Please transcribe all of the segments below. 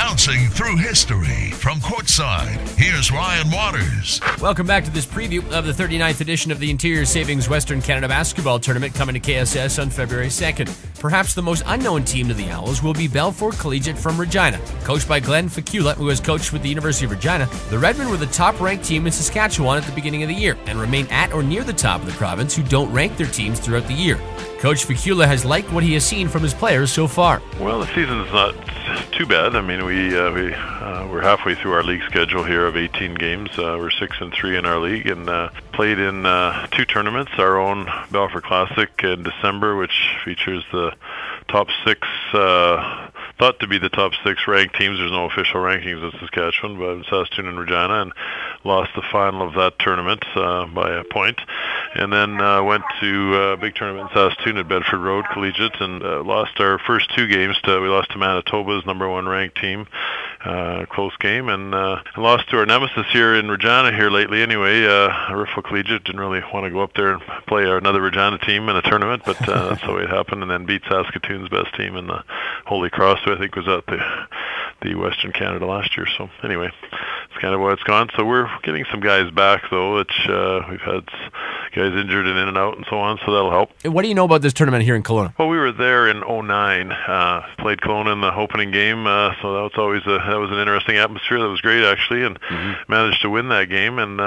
Bouncing through history from courtside, here's Ryan Waters. Welcome back to this preview of the 39th edition of the Interior Savings Western Canada Basketball Tournament coming to KSS on February 2nd. Perhaps the most unknown team to the Owls will be Balfour Collegiate from Regina. Coached by Glen Fekula, who has coached with the University of Regina, the Redmen were the top-ranked team in Saskatchewan at the beginning of the year and remain at or near the top of the province, who don't rank their teams throughout the year. Coach Fekula has liked what he has seen from his players so far. Well, the season's not too bad. I mean, we're halfway through our league schedule here of 18 games. We're 6-3 in our league, and played in 2 tournaments. Our own Balfour Classic in December, which features the top 6, thought to be the top 6 ranked teams. There's no official rankings in Saskatchewan, but Saskatchewan and Regina, and lost the final of that tournament by a point. And then went to a big tournament in Saskatoon at Bedford Road Collegiate, and lost our first 2 games. We lost to Manitoba's #1 ranked team, close game, and lost to our nemesis here in Regina here lately. Anyway, Balfour Collegiate didn't really want to go up there and play another Regina team in a tournament, but that's the way it happened. And then beat Saskatoon's best team in the Holy Cross, who I think was at the Western Canada last year. So anyway, it's kind of where it's gone. So we're getting some guys back, though, which we've had guys injured and in and out and so on, so that'll help. What do you know about this tournament here in Kelowna? Well, we were there in 2009, played Kelowna in the opening game, so that was always that was an interesting atmosphere. That was great, actually, and managed to win that game. And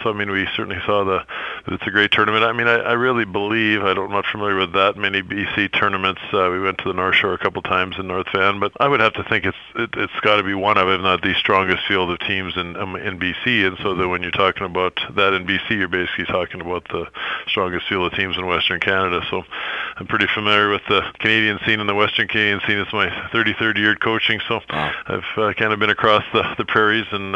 so, I mean, we certainly saw that it's a great tournament. I mean, I really believe, I'm not familiar with that many BC tournaments. We went to the North Shore a couple times in North Van, but I would have to think it's got to be one of, if not the strongest field of teams in BC. And so that when you're talking about that in BC, you're basically talking about the strongest field of teams in Western Canada. So I'm pretty familiar with the Canadian scene and the Western Canadian scene. It's my 33rd year coaching, so I've kind of been across the prairies and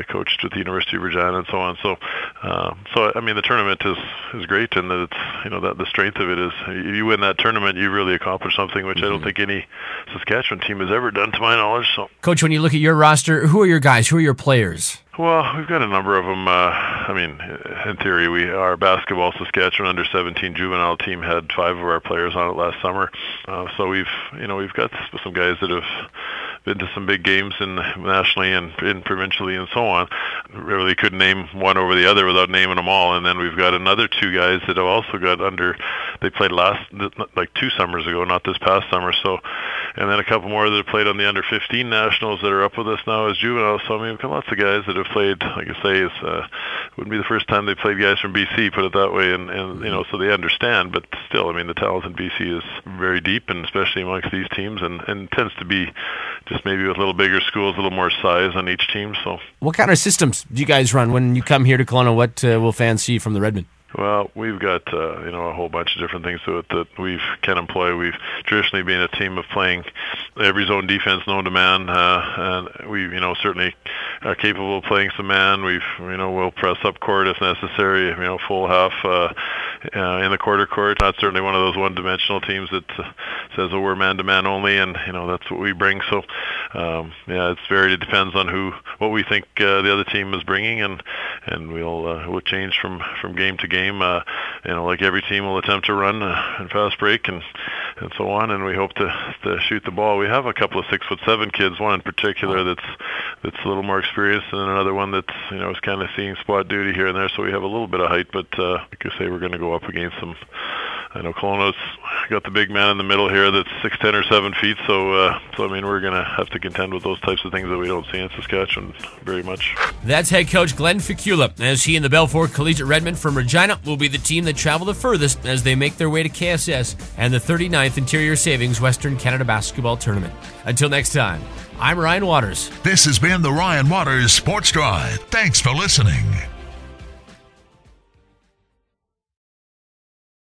coached with the University of Regina and so on. So I mean, the tournament is great, and that it's that the strength of it is you win that tournament, you really accomplish something which I don't think any Saskatchewan team has ever done, to my knowledge. So, Coach, when you look at your roster, who are your guys? Who are your players? Well, we've got a number of them. I mean, in theory, our basketball Saskatchewan under-17 juvenile team had 5 of our players on it last summer. So we've got some guys that have been to some big games nationally and provincially and so on. Really couldn't name one over the other without naming them all. And then we've got another 2 guys that have also got they played like 2 summers ago, not this past summer. So, and then a couple more that have played on the under-15 nationals that are up with us now as juveniles. So I mean, we've got lots of guys that have played, like I say, wouldn't be the first time they played guys from BC, put it that way, and so they understand. But still, I mean, the talent in BC is very deep, and especially amongst these teams, and tends to be just maybe with a little bigger schools, a little more size on each team. So, what kind of systems do you guys run when you come here to Kelowna? What will fans see from the Redmen? Well, we've got a whole bunch of different things to it that we can employ. We've traditionally been a team of playing every zone defense known to man, and we certainly are capable of playing some man. We'll press up court if necessary. Full half in the quarter court. Not certainly one of those one-dimensional teams that says, "Oh, we're man-to-man only," and that's what we bring. So it's varied. It depends on what we think the other team is bringing, and we'll change from game to game. Like every team will attempt to run and fast break and so on, and we hope to shoot the ball. We have a couple of 6'7" kids, one in particular that's a little more experienced, and then another one that's is kind of seeing spot duty here and there. So we have a little bit of height, but like I say, we're going to go up against them. I know Kelowna's got the big man in the middle here that's 6'10" or 7 feet. So I mean, we're going to have to contend with those types of things that we don't see in Saskatchewan very much. That's head coach Glen Fekula, as he and the Balfour Collegiate Redmen from Regina will be the team that travel the furthest as they make their way to KSS and the 39th Interior Savings Western Canada Basketball Tournament. Until next time, I'm Ryan Waters. This has been the Ryan Waters Sports Drive. Thanks for listening.